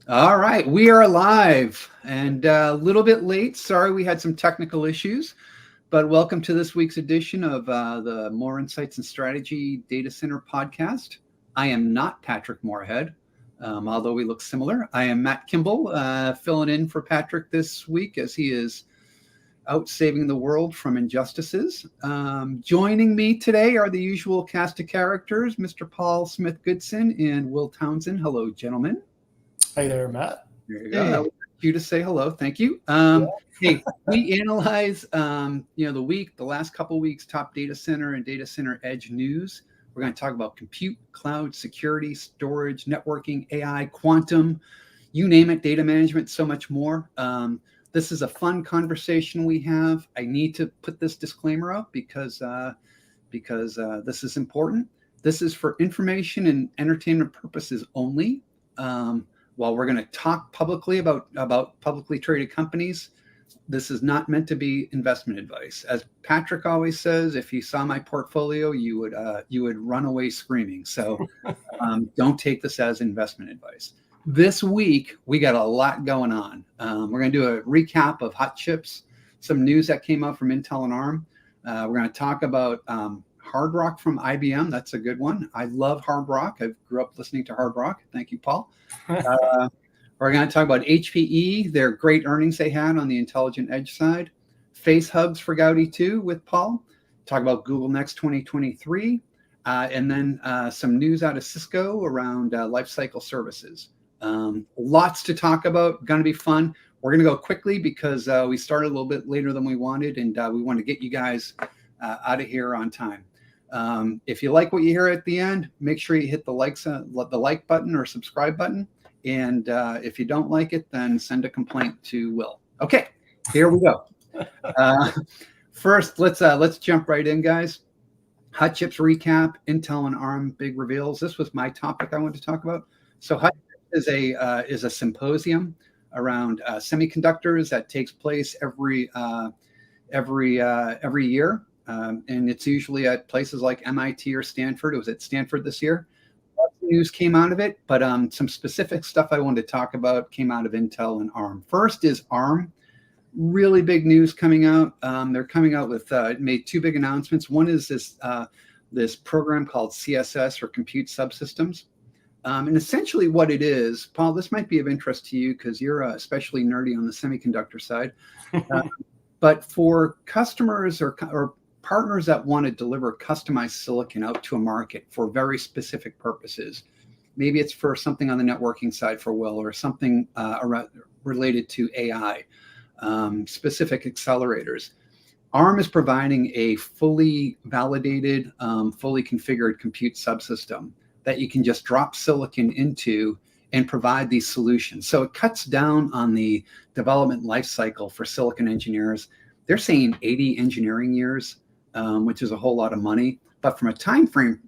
All right, we are live and a little bit late. Sorry, we had some technical issues, but welcome to this week's edition of the Moor Insights Strategy Data Center Podcast. I am not Patrick Moorhead, although we look similar. I am Matt Kimball, filling in for Patrick this week as he is out saving the world from injustices. Joining me today are the usual cast of characters, Mr. Paul Smith-Goodson and Will Townsend. Hello, gentlemen. Hi there, Matt. There you go. Hey. I would like you to say hello. Thank you. Hey, we analyze, the last couple of weeks, top data center and data center edge news. We're going to talk about compute, cloud, security, storage, networking, AI, quantum, you name it, data management, so much more. This is a fun conversation we have. I need to put this disclaimer up because this is important. This is for information and entertainment purposes only. While we're going to talk publicly about publicly traded companies, this is not meant to be investment advice. As Patrick always says, if you saw my portfolio, you would run away screaming. So don't take this as investment advice. This week, we got a lot going on. We're going to do a recap of hot chips, some news that came out from Intel and ARM. We're going to talk about Hard Rock from IBM. That's a good one. I love Hard Rock. I grew up listening to Hard Rock. Thank you, Paul. We're going to talk about HPE, their great earnings they had on the intelligent edge side. Face hubs for Gaudi2 with Paul. Talk about Google Next 2023. And then some news out of Cisco around Lifecycle services. Lots to talk about. Going to be fun. We're going to go quickly because we started a little bit later than we wanted, and we want to get you guys out of here on time. If you like what you hear at the end, make sure you hit the like button or subscribe button. And if you don't like it, then send a complaint to Will. Okay, here we go. First, let's jump right in, guys. Hot chips recap, Intel and ARM big reveals. This was my topic I wanted to talk about. So hot chips is a symposium around semiconductors that takes place every year. And it's usually at places like MIT or Stanford. It was at Stanford this year. Lots of news came out of it, but some specific stuff I wanted to talk about came out of Intel and ARM. First is ARM. Really big news coming out. They're coming out with made two big announcements. One is this program called CSS, or Compute Subsystems. And essentially what it is, Paul, this might be of interest to you because you're especially nerdy on the semiconductor side. But for customers or partners that want to deliver customized silicon out to a market for very specific purposes, maybe it's for something on the networking side for Will, or something related to AI, specific accelerators. ARM is providing a fully validated, fully configured compute subsystem that you can just drop silicon into and provide these solutions. So it cuts down on the development lifecycle for silicon engineers. They're saying 80 engineering years, which is a whole lot of money. But from a time frame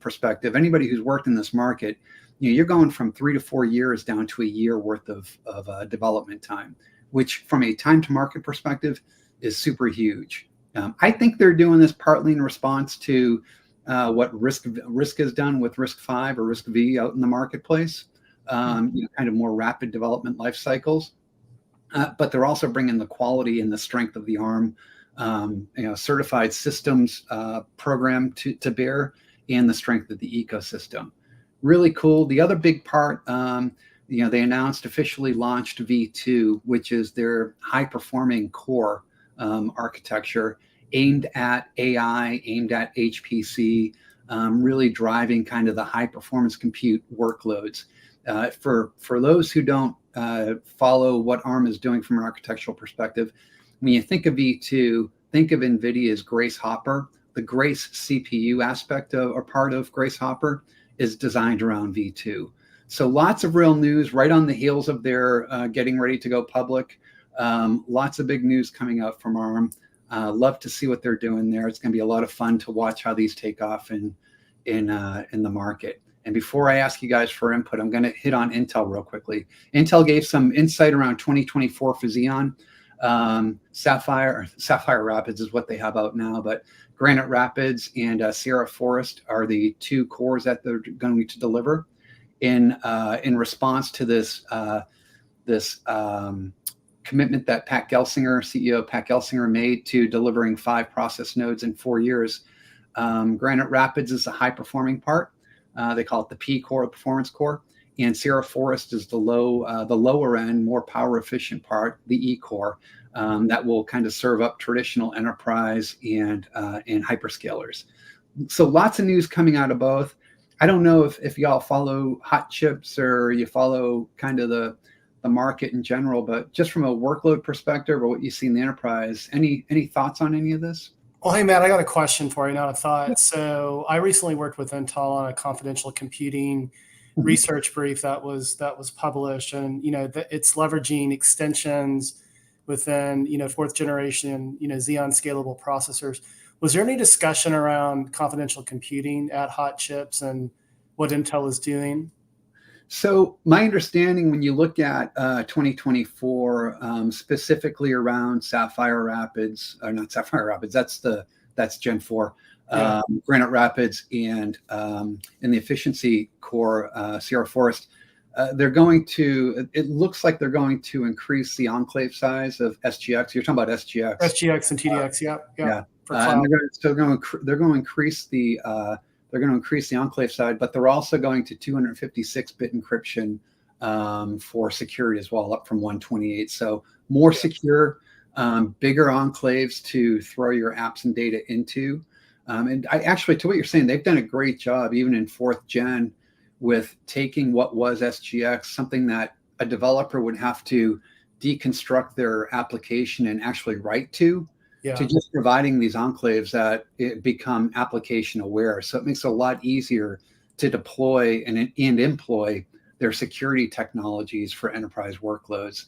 perspective, anybody who's worked in this market, you're going from 3 to 4 years down to a year worth of development time, which from a time to market perspective is super huge. I think they're doing this partly in response to what RISC has done with RISC-V or RISC-V out in the marketplace, kind of more rapid development life cycles. But they're also bringing the quality and the strength of the ARM certified systems program to bear, and the strength of the ecosystem. Really cool. The other big part, they announced officially launched V2, which is their high performing core architecture aimed at AI, aimed at HPC, really driving kind of the high performance compute workloads. For those who don't follow what ARM is doing from an architectural perspective, when you think of V2, think of NVIDIA's Grace Hopper. The Grace CPU aspect of, or part of Grace Hopper, is designed around V2. So lots of real news right on the heels of their getting ready to go public. Lots of big news coming out from ARM. Love to see what they're doing there. It's going to be a lot of fun to watch how these take off in the market. And before I ask you guys for input, I'm going to hit on Intel real quickly. Intel gave some insight around 2024 for Xeon. Sapphire Rapids is what they have out now, but Granite Rapids and Sierra Forest are the two cores that they're going to deliver. in response to this commitment that Pat Gelsinger, CEO Pat Gelsinger, made to delivering 5 process nodes in 4 years. Granite Rapids is the high-performing part. They call it the P core, performance core, and Sierra Forest is the lower end, more power-efficient part, the E core, that will kind of serve up traditional enterprise and hyperscalers. So lots of news coming out of both. I don't know if y'all follow hot chips or you follow kind of the market in general, but just from a workload perspective or what you see in the enterprise, any thoughts on any of this? Well, hey, Matt, I got a question for you, not a thought. So I recently worked with Intel on a confidential computing research brief that was published, and it's leveraging extensions within 4th generation Xeon scalable processors. Was there any discussion around confidential computing at hot chips and what Intel is doing? So my understanding, when you look at 2024, specifically around Sapphire Rapids, or not Sapphire Rapids, that's Gen 4, Granite Rapids, and in the efficiency core, Sierra Forest, it looks like they're going to increase the enclave size of SGX. You're talking about SGX. SGX and TDX, yeah. For cloud. And they're going to increase the enclave side, but they're also going to 256-bit encryption for security as well, up from 128. So more secure, bigger enclaves to throw your apps and data into. And I actually, to what you're saying, they've done a great job, even in 4th gen, with taking what was SGX, something that a developer would have to deconstruct their application and actually write to just providing these enclaves that become application aware. So it makes it a lot easier to deploy and employ their security technologies for enterprise workloads.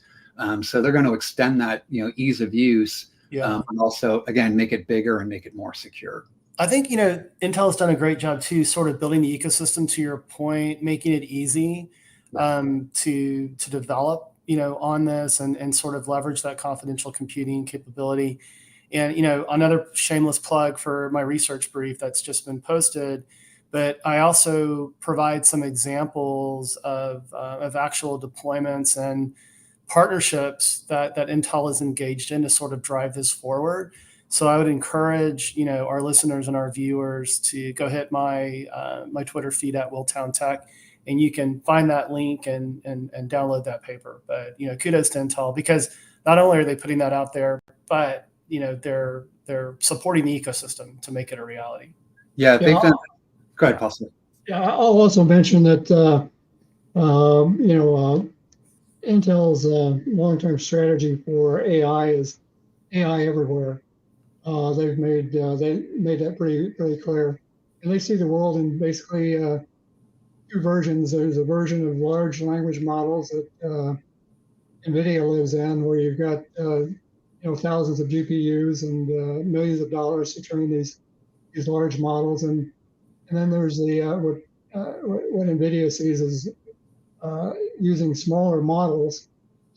So they're going to extend that ease of use, and also, again, make it bigger and make it more secure. I think Intel has done a great job too, sort of building the ecosystem, to your point, making it easy to develop on this and sort of leverage that confidential computing capability. And another shameless plug for my research brief that's just been posted, but I also provide some examples of actual deployments and partnerships that Intel is engaged in to sort of drive this forward. So I would encourage our listeners and our viewers to go hit my Twitter feed at Willtown Tech, and you can find that link and download that paper. But kudos to Intel, because not only are they putting that out there, but they're supporting the ecosystem to make it a reality. Yeah, they've done. Go ahead, Paul. Yeah, I'll also mention that Intel's long-term strategy for AI is AI everywhere. They've made that pretty clear, and they see the world in basically 2 versions. There's a version of large language models that NVIDIA lives in, where you've got thousands of GPUs and millions of dollars to train these large models, and then there's the what NVIDIA sees as using smaller models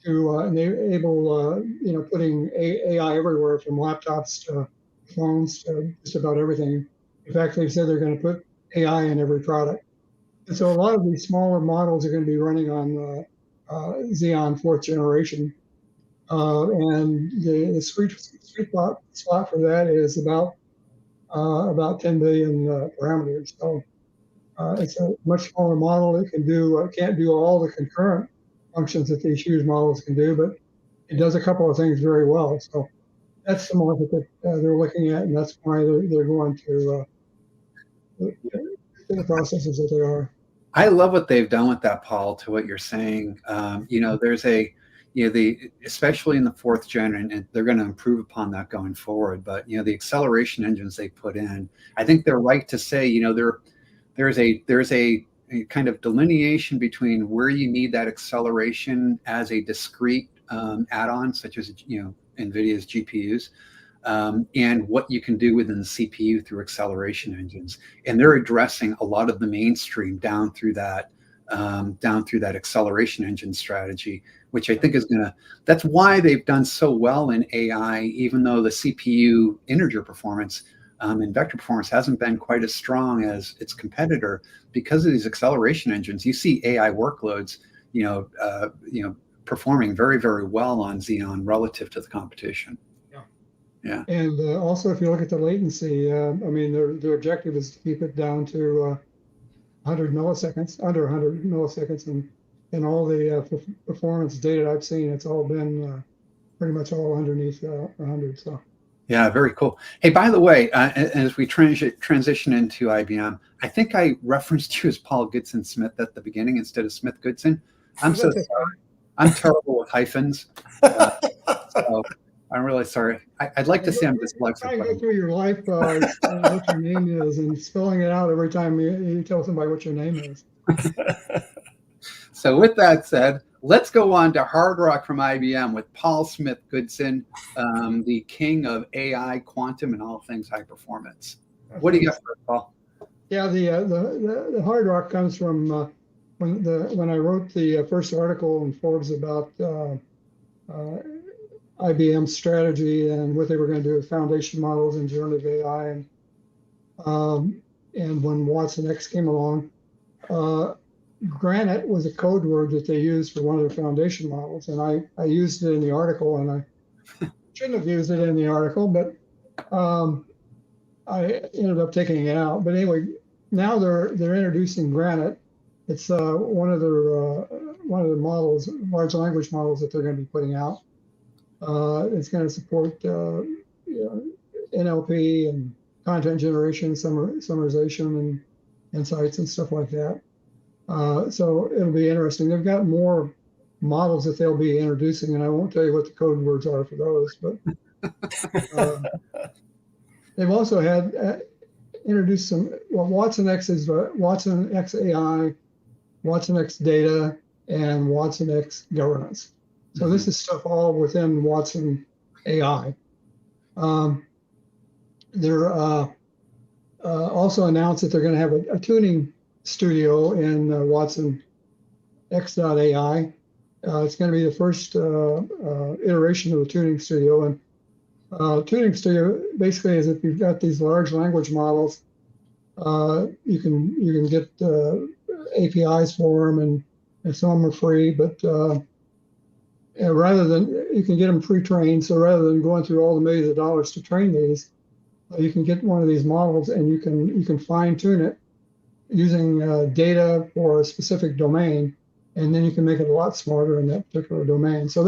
to enable putting AI everywhere, from laptops to phones to just about everything. In fact, they've said they're going to put AI in every product. And so a lot of these smaller models are going to be running on Xeon 4th generation. And the sweet spot for that is about 10 billion parameters. So it's a much smaller model. It can't do all the concurrent functions that these huge models can do, but it does a couple of things very well. So that's the market that they're looking at, and that's why they're going to the processes that they are. I love what they've done with that, Paul, to what you're saying. There's especially in the 4th gen, and they're going to improve upon that going forward. But, the acceleration engines they put in, I think they're right to say, there's a kind of delineation between where you need that acceleration as a discrete add-on, such as, NVIDIA's GPUs, and what you can do within the CPU through acceleration engines. And they're addressing a lot of the mainstream down through that acceleration engine strategy, which I think that's why they've done so well in AI, even though the CPU integer performance and vector performance hasn't been quite as strong as its competitor because of these acceleration engines. You see AI workloads, performing very, very well on Xeon relative to the competition. Yeah. And also, if you look at the latency, their objective is to keep it down to 100 milliseconds, under 100 milliseconds, and all the performance data I've seen, it's all been pretty much all underneath 100. So. Yeah, very cool. Hey, by the way, as we transition into IBM, I think I referenced you as Paul Goodson Smith at the beginning instead of Smith Goodson. I'm so sorry. I'm terrible with hyphens. So I'm really sorry. I'd like to say I'm dyslexic. Trying to go through your life, what your name is, and spelling it out every time you tell somebody what your name is. So with that said, let's go on to Hard Rock from IBM with Paul Smith Goodson, the king of AI, quantum, and all things high performance. What do you got for us, Paul? Yeah, the Hard Rock comes from when I wrote the first article in Forbes about IBM's strategy and what they were going to do with foundation models and generative AI, and when Watson X came along, Granite was a code word that they used for one of their foundation models, and I used it in the article, and I shouldn't have used it in the article, but I ended up taking it out. But anyway, now they're introducing Granite. It's one of the models, large language models that they're going to be putting out. It's going to support NLP and content generation, summarization, and insights and stuff like that. So it'll be interesting. They've got more models that they'll be introducing, and I won't tell you what the code words are for those, but they've also had introduced some. Well, Watson X is Watson X AI, Watson X Data, and Watson X Governance. So this is stuff all within Watson AI. They're also announced that they're going to have a tuning studio in Watson X.AI. It's going to be the first iteration of the tuning studio. And tuning studio basically is if you've got these large language models, you can get APIs for them, and some of them are free, but rather than, you can get them pre-trained, so rather than going through all the millions of dollars to train these, you can get one of these models and you can fine-tune it using data for a specific domain, and then you can make it a lot smarter in that particular domain. So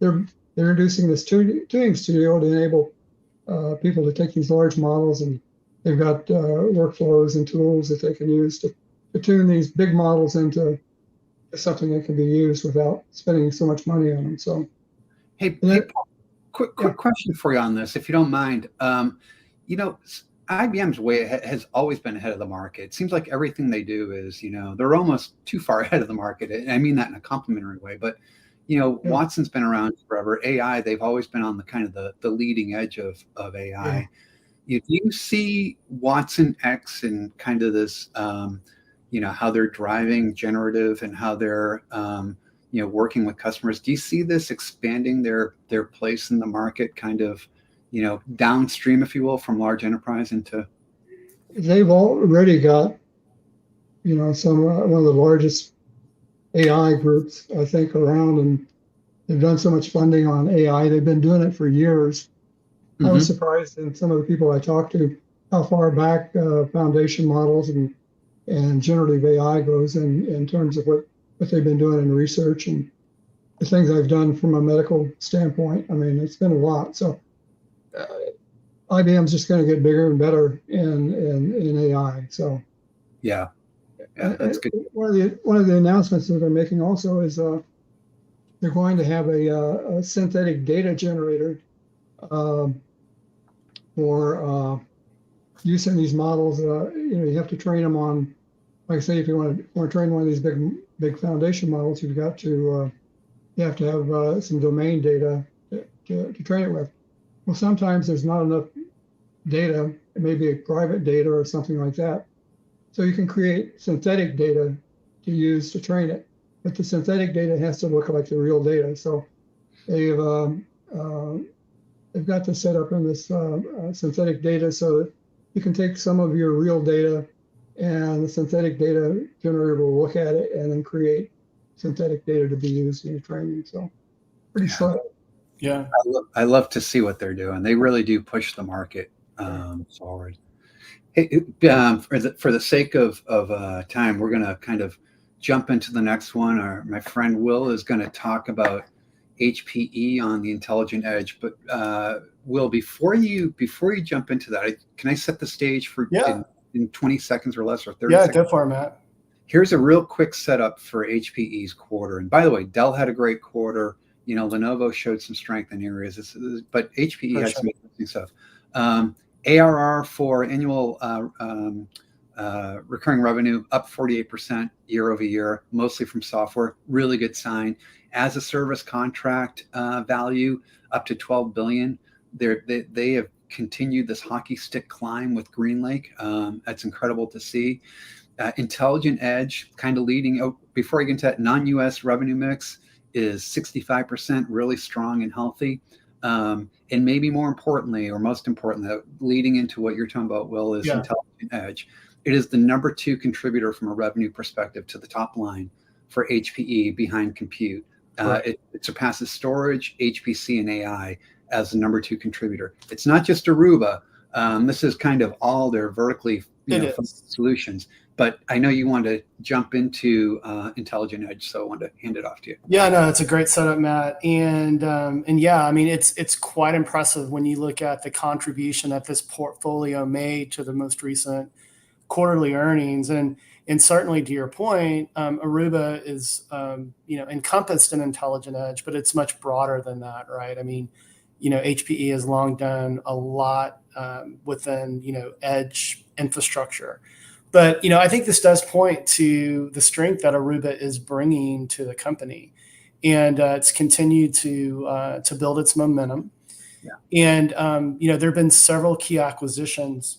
they're introducing this tuning studio to enable people to take these large models, and they've got workflows and tools that they can use to tune these big models into something that can be used without spending so much money on them. So, hey Paul, quick question for you on this, if you don't mind. IBM's has always been ahead of the market. It seems like everything they do is, they're almost too far ahead of the market. And I mean that in a complimentary way, but Watson's been around forever. AI, they've always been on the kind of the leading edge of AI. Do you see Watson X and kind of this, how they're driving generative and how they're, working with customers? Do you see this expanding their place in the market, kind of, downstream, if you will, from large enterprise into? They've already got, one of the largest AI groups, I think, around, and they've done so much funding on AI. They've been doing it for years. I was surprised in some of the people I talked to how far back foundation models and generative AI goes in terms of what they've been doing in research and the things I've done from a medical standpoint. I mean, it's been a lot. So IBM's just going to get bigger and better in AI. So yeah, that's good. One of the announcements that they're making also is they're going to have a synthetic data generator for using these models. You have to train them on, like I say, if you want to train one of these big foundation models, you have to have some domain data to train it with. Well, sometimes there's not enough data. It may be a private data or something like that. So you can create synthetic data to use to train it, but the synthetic data has to look like the real data. So they've got to set up in this synthetic data so that you can take some of your real data and the synthetic data generator will look at it and then create synthetic data to be used in your training. So pretty slick. Yeah. I love to see what they're doing. They really do push the market forward. Hey, for the sake of time, we're going to kind of jump into the next one. My friend Will is going to talk about HPE on the intelligent edge. But Will, before you jump into that, can I set the stage for in 20 seconds or less, or 30 seconds? Yeah, go for it, Matt. Here's a real quick setup for HPE's quarter. And by the way, Dell had a great quarter. Lenovo showed some strength in areas, but HPE had some interesting stuff. ARR for annual recurring revenue up 48% year over year, mostly from software. Really good sign. As a service contract value up to $12 billion. They have continued this hockey stick climb with GreenLake. That's incredible to see. Intelligent Edge kind of leading. Oh, before I get into that, non-US revenue mix is 65%, really strong and healthy. And maybe more importantly, or most importantly, leading into what you're talking about, Will, is Intelligent Edge. It is the number 2 contributor from a revenue perspective to the top line for HPE behind compute. It surpasses storage, HPC, and AI as the number 2 contributor. It's not just Aruba. This is kind of all their vertically solutions. But I know you want to jump into Intelligent Edge, so I wanted to hand it off to you. Yeah, no, it's a great setup, Matt. And yeah, I mean, it's quite impressive when you look at the contribution that this portfolio made to the most recent quarterly earnings. And certainly to your point, Aruba is encompassed in Intelligent Edge, but it's much broader than that, right? I mean, HPE has long done a lot within edge infrastructure. But I think this does point to the strength that Aruba is bringing to the company, and it's continued to build its momentum. Yeah. And there have been several key acquisitions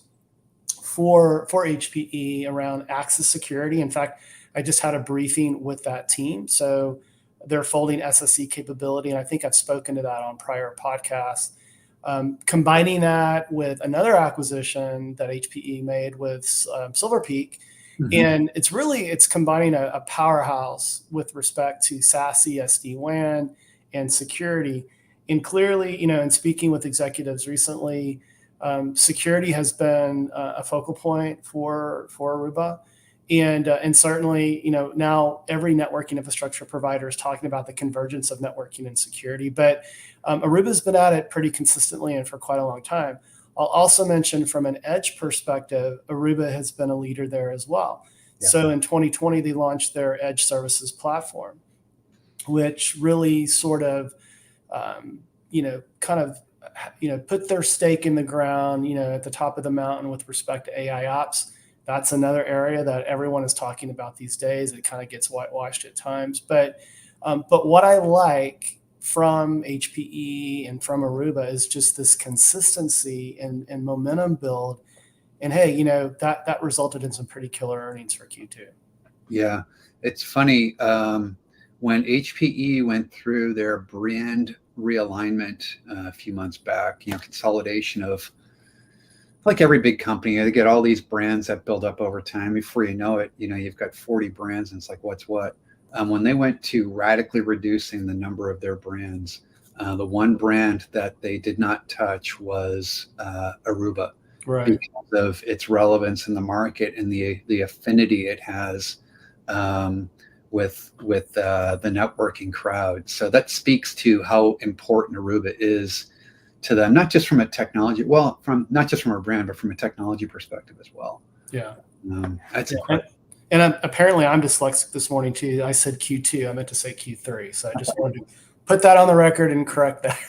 for HPE around access security. In fact, I just had a briefing with that team, so they're folding SSE capability, and I think I've spoken to that on prior podcasts. Combining that with another acquisition that HPE made with Silver Peak, and it's combining a powerhouse with respect to SASE, SD-WAN, and security. And clearly, in speaking with executives recently, security has been a focal point for Aruba. And certainly, now every networking infrastructure provider is talking about the convergence of networking and security. But Aruba's been at it pretty consistently and for quite a long time. I'll also mention from an edge perspective, Aruba has been a leader there as well. Yeah. So in 2020, they launched their edge services platform, which really sort of, put their stake in the ground, at the top of the mountain with respect to AI ops. That's another area that everyone is talking about these days. It kind of gets whitewashed at times. But what I like from HPE and from Aruba is just this consistency and momentum build. And hey, that resulted in some pretty killer earnings for Q2. Yeah, it's funny. When HPE went through their brand realignment a few months back, consolidation of, like every big company, they get all these brands that build up over time. Before you know it, you've got 40 brands, and it's like, what's what? When they went to radically reducing the number of their brands, the one brand that they did not touch was Aruba, right? Because of its relevance in the market and the affinity it has with the networking crowd. So that speaks to how important Aruba is to them, not just from a technology, not just from a brand, but from a technology perspective as well. Yeah, that's incredible. And apparently I'm dyslexic this morning too. I said Q2, I meant to say Q3. So I just wanted to put that on the record and correct that.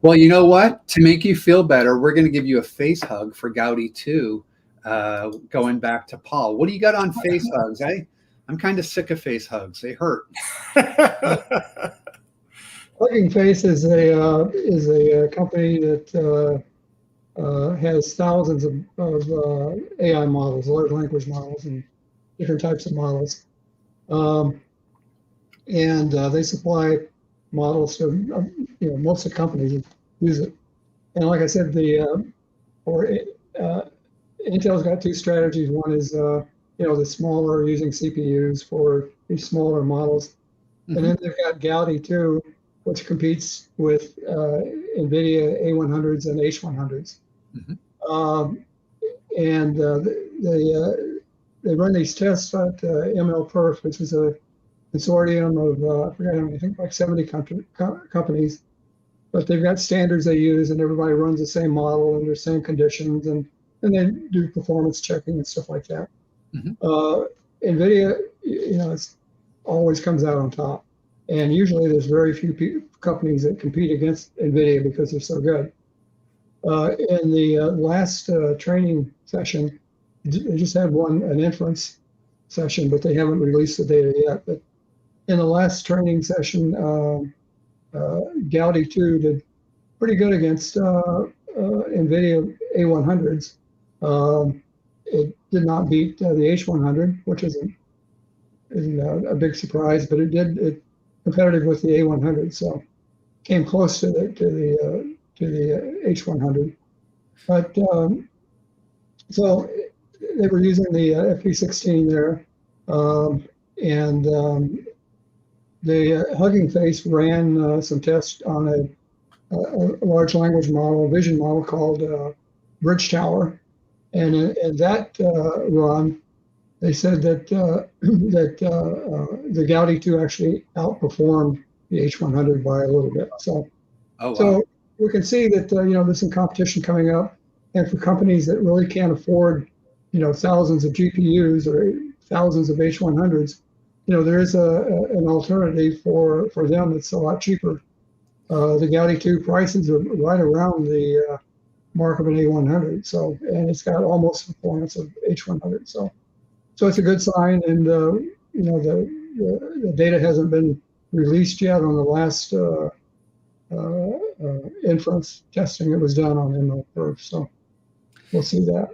Well, you know what? To make you feel better, we're going to give you a face hug for Gaudi2, going back to Paul. What do you got on face hugs? I'm kind of sick of face hugs. They hurt. Hugging Face is a company that has thousands of AI models, large language models, and different types of models, and they supply models to most of the companies use it. And like I said, the or Intel's got two strategies. One is the smaller using CPUs for these smaller models, and then they've got Gaudi2, which competes with NVIDIA A100s and H100s. And they run these tests at MLPerf, which is a consortium of, I forget how many, I think like 70 companies. But they've got standards they use, and everybody runs the same model under the same conditions, and they do performance checking and stuff like that. NVIDIA, it's always comes out on top. And usually there's very few companies that compete against NVIDIA because they're so good. In the last training session, they just had an inference session, but they haven't released the data yet. But in the last training session, Gaudi2 did pretty good against NVIDIA A100s. It did not beat the H100, which isn't a big surprise, but it competitive with the A100, so came close to the H100. But so they were using the FP16 there, and the Hugging Face ran some tests on a large language model, a vision model called Bridge Tower, and in that run, they said that the Gaudi2 actually outperformed the H100 by a little bit. So, so we can see that there's some competition coming up, and for companies that really can't afford thousands of GPUs or thousands of H100s, there is an alternative for them that's a lot cheaper. The Gaudi2 prices are right around the mark of an A100, and it's got almost the performance of H100. So it's a good sign, and the data hasn't been released yet on the last inference testing that was done on MLPerf. So we'll see that.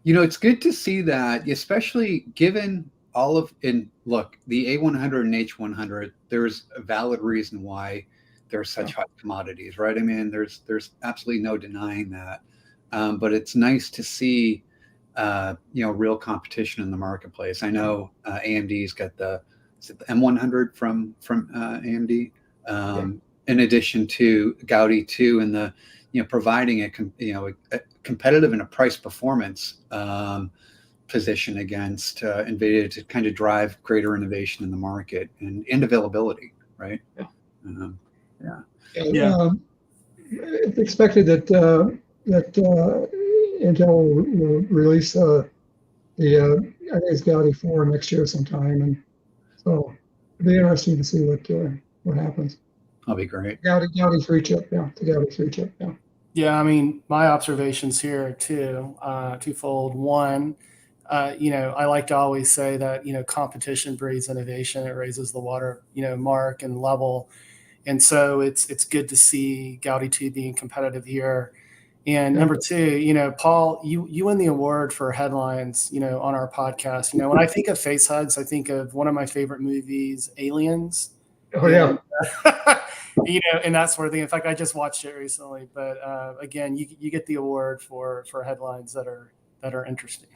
It's good to see that, especially given all of, and look, the A100 and H100, there's a valid reason why they're such hot commodities, right? I mean, there's absolutely no denying that. But it's nice to see, real competition in the marketplace. I know AMD's got the M100 from AMD, in addition to Gaudi2 and the, providing a competitive and a price performance position against NVIDIA to kind of drive greater innovation in the market and availability, right? It's expected that Intel will release I think it's Gaudi4 next year sometime, and so it'll be interesting to see what happens. That'll be great. Gaudi3 chip, the Gaudi3 chip, Yeah, I mean, my observations here too, twofold. One, I like to always say that, competition breeds innovation. It raises the water, mark and level. And so it's good to see Gaudi2 being competitive here. And number two, Paul, you win the award for headlines, on our podcast. When I think of face hugs, I think of one of my favorite movies, Aliens. Oh, yeah. And that sort of thing. In fact, I just watched it recently. But again, you get the award for headlines that are interesting.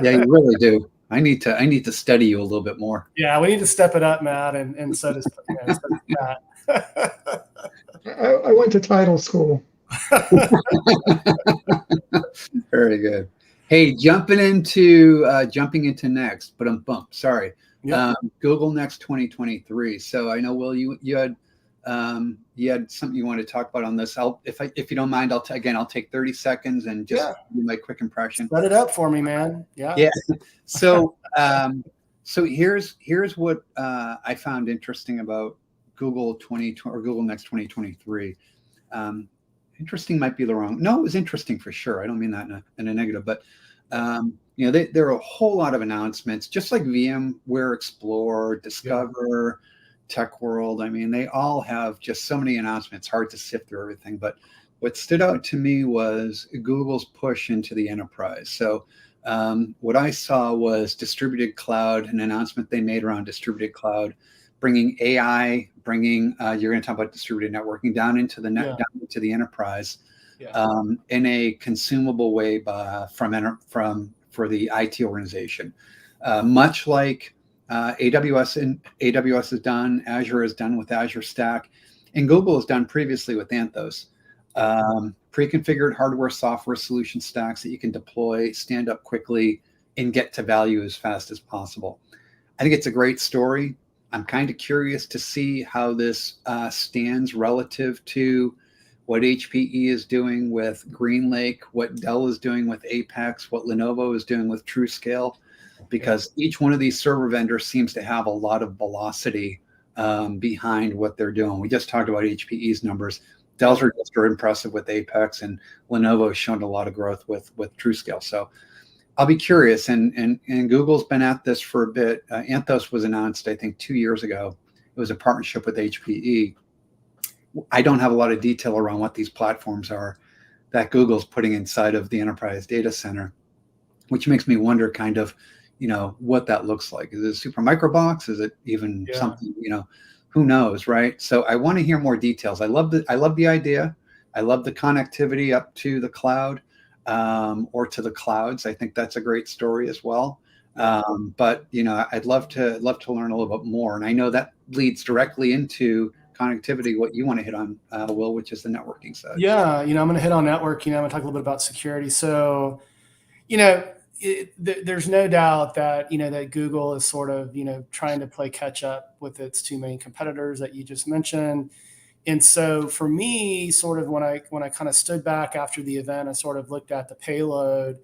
Yeah, you really do. I need to study you a little bit more. Yeah, we need to step it up, Matt, and so does Matt. I went to title school. Very good. Hey, jumping into next, but sorry. Yep. Google Next 2023. So I know, Will, you had something you want to talk about on this. If you don't mind, I'll take 30 seconds and just do my quick impression. Set it up for me, man. Yeah. Yeah. So here's what I found interesting about Google Next 2023. Interesting might be the wrong. No, it was interesting for sure. I don't mean that in a negative, but there are a whole lot of announcements, just like VMware Explore, Discover, Tech World. I mean, they all have just so many announcements. Hard to sift through everything, but what stood out to me was Google's push into the enterprise. So what I saw was distributed cloud, an announcement they made around distributed cloud, bringing AI, you're going to talk about distributed networking down into the down into the enterprise. in a consumable way for the IT organization, much like AWS has done, Azure has done with Azure Stack, and Google has done previously with Anthos. Pre-configured hardware software solution stacks that you can deploy, stand up quickly, and get to value as fast as possible. I think it's a great story. I'm kind of curious to see how this stands relative to what HPE is doing with GreenLake, what Dell is doing with Apex, what Lenovo is doing with TrueScale, because each one of these server vendors seems to have a lot of velocity behind what they're doing. We just talked about HPE's numbers. Dell's are just impressive with Apex, and Lenovo has shown a lot of growth with TrueScale. So I'll be curious. And Google's been at this for a bit. Anthos was announced, I think, 2 years ago. It was a partnership with HPE. I don't have a lot of detail around what these platforms are that Google's putting inside of the enterprise data center, which makes me wonder kind of, what that looks like. Is it a super micro box? Is it even something, who knows, right? So I want to hear more details. I love the idea. I love the connectivity up to the cloud or to the clouds. I think that's a great story as well. But I'd love to learn a little bit more. And I know that leads directly into connectivity, what you want to hit on, Will, which is the networking side. Yeah, I'm going to hit on networking. I'm going to talk a little bit about security. So, there's no doubt that that Google is sort of trying to play catch up with its two main competitors that you just mentioned. And so for me, sort of when I kind of stood back after the event and sort of looked at the payload,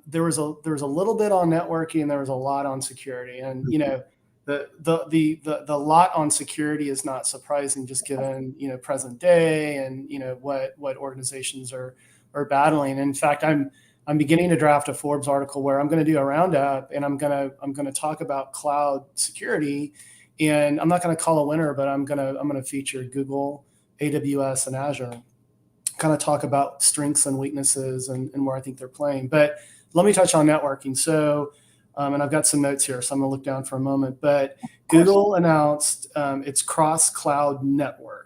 there was a little bit on networking and there was a lot on security. And the lot on security is not surprising, just given present day and what organizations are battling. In fact, I'm beginning to draft a Forbes article where I'm going to do a roundup and I'm going to talk about cloud security, and I'm not going to call a winner, but I'm going to feature Google, AWS, and Azure, kind of talk about strengths and weaknesses and where I think they're playing. But let me touch on networking. So, and I've got some notes here, so I'm going to look down for a moment. But Google announced its cross-cloud network.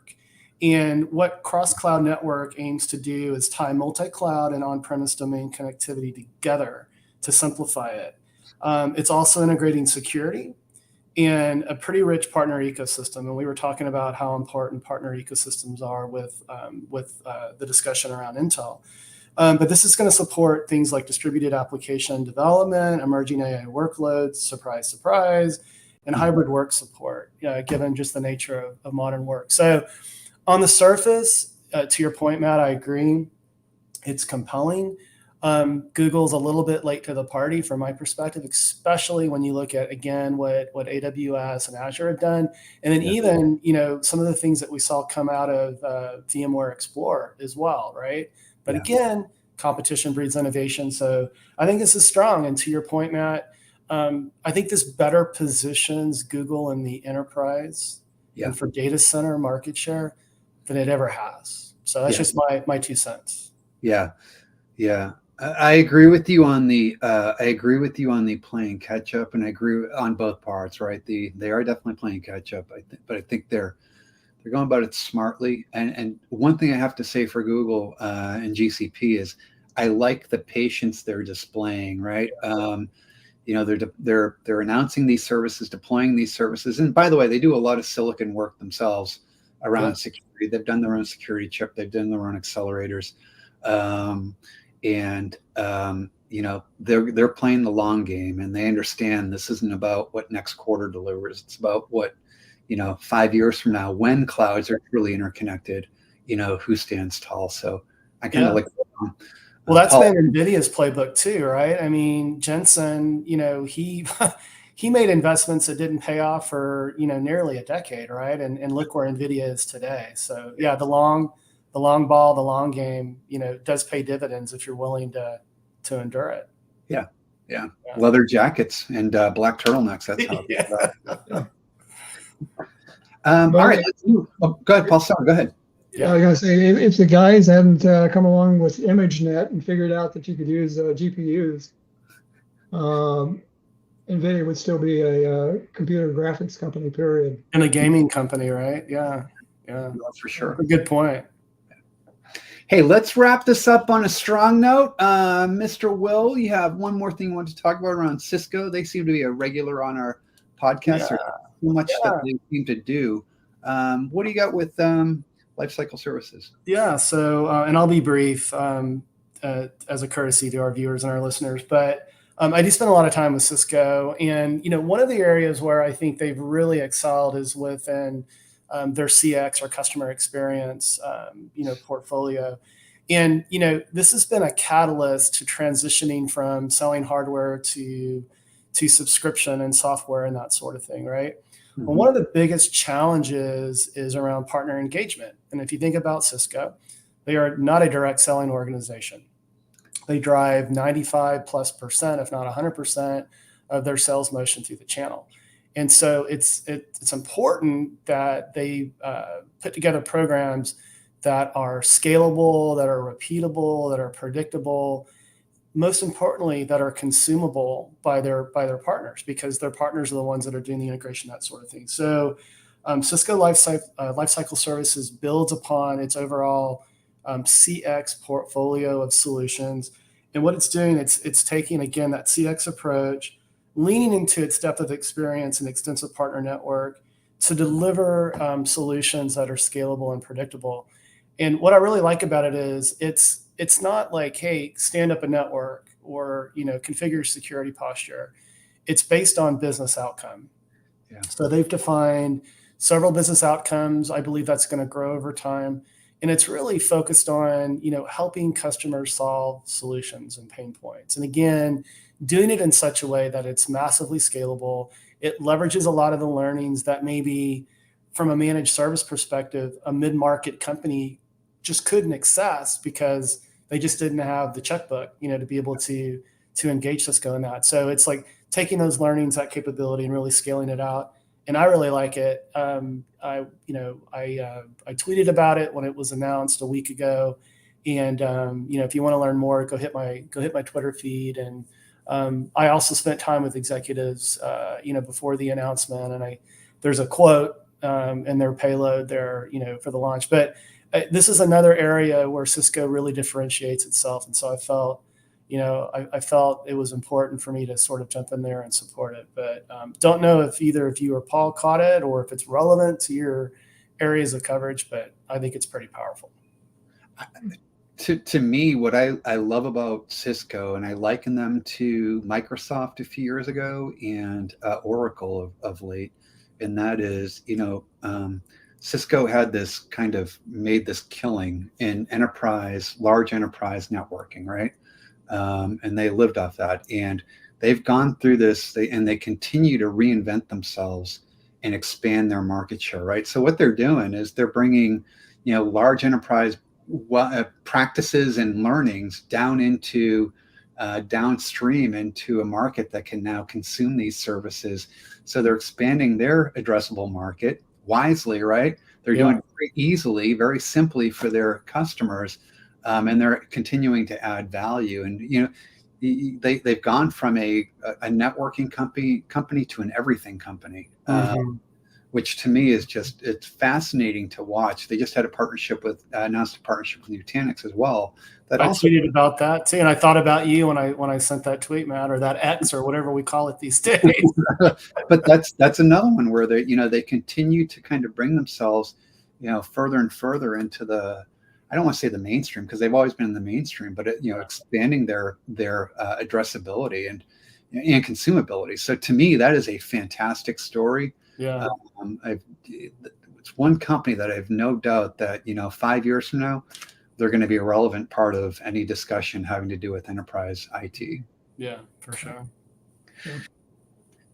And what cross-cloud network aims to do is tie multi-cloud and on-premise domain connectivity together to simplify it. It's also integrating security and a pretty rich partner ecosystem. And we were talking about how important partner ecosystems are with the discussion around Intel. But this is going to support things like distributed application development, emerging AI workloads, surprise, surprise, and hybrid work support, given just the nature of modern work. So on the surface, to your point, Matt, I agree. It's compelling. Google's a little bit late to the party from my perspective, especially when you look at, again, what AWS and Azure have done. And then even, some of the things that we saw come out of VMware Explore as well, right? But again, competition breeds innovation. So I think this is strong. And to your point, Matt, I think this better positions Google in the enterprise and for data center market share than it ever has. So that's just my 2 cents. Yeah. I agree with you on the playing catch up, and I agree on both parts, right? They are definitely playing catch up, but I think they're going about it smartly. And one thing I have to say for Google and GCP is I like the patience they're displaying, right? They're announcing these services, deploying these services, and by the way, they do a lot of silicon work themselves around security. They've done their own security chip. They've done their own accelerators, they're playing the long game, and they understand this isn't about what next quarter delivers. It's about what 5 years from now, when clouds are truly interconnected, who stands tall. So I kind of like. Well, that's been NVIDIA's playbook too, right? I mean, Jensen, he made investments that didn't pay off for nearly a decade, right? And look where NVIDIA is today. So the long ball, the long game, does pay dividends if you're willing to endure it. Yeah. Leather jackets and black turtlenecks. That's how. All right. Go ahead, Paul. Sorry, go ahead. Yeah, I was going to say, if the guys hadn't come along with ImageNet and figured out that you could use GPUs, NVIDIA would still be a computer graphics company, period. And a gaming company, right? Yeah. That's for sure. A good point. Hey, let's wrap this up on a strong note. Mr. Will, you have one more thing you want to talk about around Cisco. They seem to be a regular on our podcast. Yeah. There's so much that they seem to do. What do you got with Lifecycle Services? Yeah. So, and I'll be brief as a courtesy to our viewers and our listeners, but I do spend a lot of time with Cisco, and one of the areas where I think they've really excelled is within their CX or customer experience, portfolio. And, this has been a catalyst to transitioning from selling hardware to subscription and software and that sort of thing, right? Mm-hmm. Well, one of the biggest challenges is around partner engagement. And if you think about Cisco, they are not a direct selling organization. They drive 95+%, if not 100%, of their sales motion through the channel. And so it's important that they put together programs that are scalable, that are repeatable, that are predictable, most importantly, that are consumable by their partners, because their partners are the ones that are doing the integration, that sort of thing. So Cisco Lifecycle Services builds upon its overall CX portfolio of solutions. And what it's doing, it's taking, again, that CX approach, leaning into its depth of experience and extensive partner network to deliver solutions that are scalable and predictable. And what I really like about it is it's not like, hey, stand up a network or configure your security posture. It's based on business outcome. Yeah. So they've defined several business outcomes. I believe that's going to grow over time. And it's really focused on, helping customers solve solutions and pain points. And again, doing it in such a way that it's massively scalable. It leverages a lot of the learnings that maybe from a managed service perspective, a mid-market company just couldn't access because they just didn't have the checkbook, to be able to engage Cisco in that. So it's like taking those learnings, that capability, and really scaling it out. And I really like it. I tweeted about it when it was announced a week ago. And if you want to learn more, go hit my Twitter feed. And I also spent time with executives, before the announcement. And there's a quote in their payload there, for the launch. But this is another area where Cisco really differentiates itself. And so I felt, I felt it was important for me to sort of jump in there and support it. But don't know if either of you or Paul caught it or if it's relevant to your areas of coverage, but I think it's pretty powerful. To me, what I love about Cisco, and I liken them to Microsoft a few years ago and Oracle of late, and that is, Cisco had this kind of made this killing in large enterprise networking, right? And they lived off that. And they've gone through this, they continue to reinvent themselves and expand their market share, right? So what they're doing is they're bringing, large enterprise practices and learnings down into downstream into a market that can now consume these services. So they're expanding their addressable market wisely, right? They're doing it very easily, very simply for their customers, and they're continuing to add value. And they've gone from a networking company to an everything company, which to me is it's fascinating to watch. They just had announced a partnership with Nutanix as well. I tweeted about that too, and I thought about you when I sent that tweet, Matt, or that X, or whatever we call it these days. But that's another one where they continue to kind of bring themselves, further and further into I don't want to say the mainstream, because they've always been in the mainstream, but expanding their addressability and consumability. So to me, that is a fantastic story. Yeah, it's one company that I have no doubt that 5 years from now, they're going to be a relevant part of any discussion having to do with enterprise IT. Yeah, for sure. Yeah.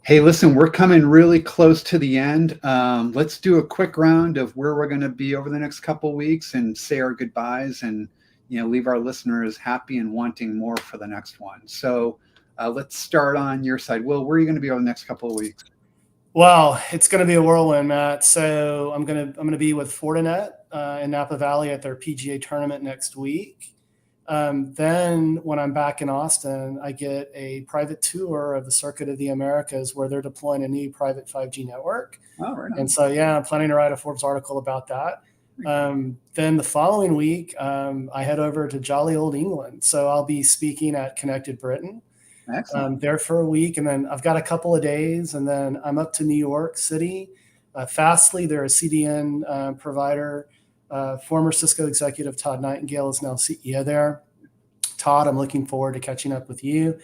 Hey, listen, we're coming really close to the end. Let's do a quick round of where we're going to be over the next couple of weeks and say our goodbyes and leave our listeners happy and wanting more for the next one. So let's start on your side. Will, where are you going to be over the next couple of weeks? Well, it's going to be a whirlwind, Matt. So I'm going to be with Fortinet in Napa Valley at their PGA tournament next week. Then when I'm back in Austin, I get a private tour of the Circuit of the Americas where they're deploying a new private 5G network. Oh, right on. And so, I'm planning to write a Forbes article about that. Then the following week, I head over to jolly old England. So I'll be speaking at Connected Britain. Excellent. There for a week, and then I've got a couple of days, and then I'm up to New York City. Fastly, they're a CDN provider. Former Cisco executive Todd Nightingale is now CEO there. Todd, I'm looking forward to catching up with you.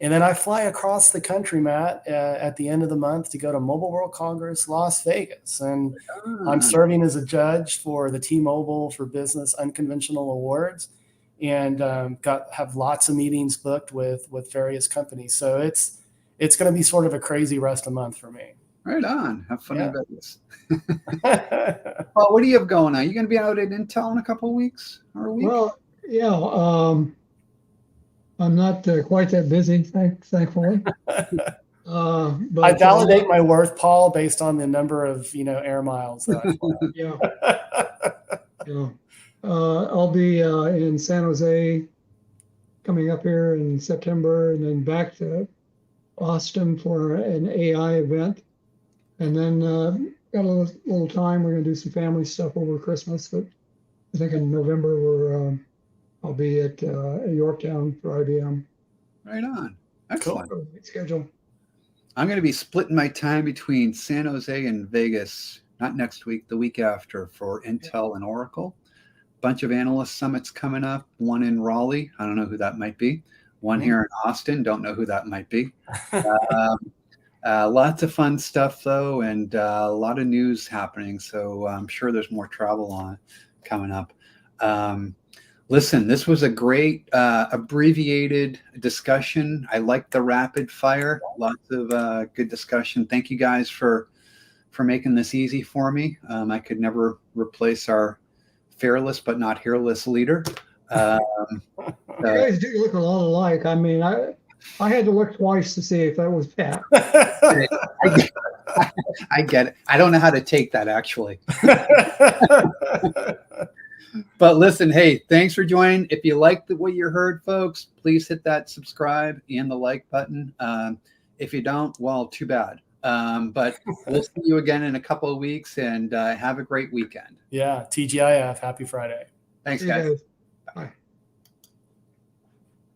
And then I fly across the country, Matt, at the end of the month to go to Mobile World Congress, Las Vegas. And I'm serving as a judge for the T-Mobile for Business Unconventional Awards, and have lots of meetings booked with various companies. So it's going to be sort of a crazy rest of the month for me. Right on. Have fun in Vegas. Well, what do you have going on? You going to be out at Intel in a couple of weeks or a week? Well, yeah. I'm not quite that busy, thankfully. But I validate my worth, Paul, based on the number of air miles that I fly. Yeah. I'll be in San Jose coming up here in September, and then back to Austin for an AI event. And then got a little time. We're going to do some family stuff over Christmas. But I think in November I'll be at Yorktown for IBM. Right on. Excellent. Cool. Schedule. I'm going to be splitting my time between San Jose and Vegas, not next week, the week after, for Intel and Oracle. Bunch of analyst summits coming up. One in Raleigh. I don't know who that might be. One here in Austin. Don't know who that might be. Lots of fun stuff, though, and a lot of news happening. So I'm sure there's more travel coming up. Listen, this was a great abbreviated discussion. I liked the rapid fire. Lots of good discussion. Thank you guys for making this easy for me. I could never replace our fearless but not hairless leader. You guys do look a lot alike. I mean, I had to look twice to see if that was Pat. I get it. I don't know how to take that, actually. But listen, hey, thanks for joining. If you liked what you heard, folks, please hit that subscribe and the like button. If you don't, well, too bad. But we'll see you again in a couple of weeks, and have a great weekend. Yeah, TGIF. Happy Friday. Thanks, guys. Bye.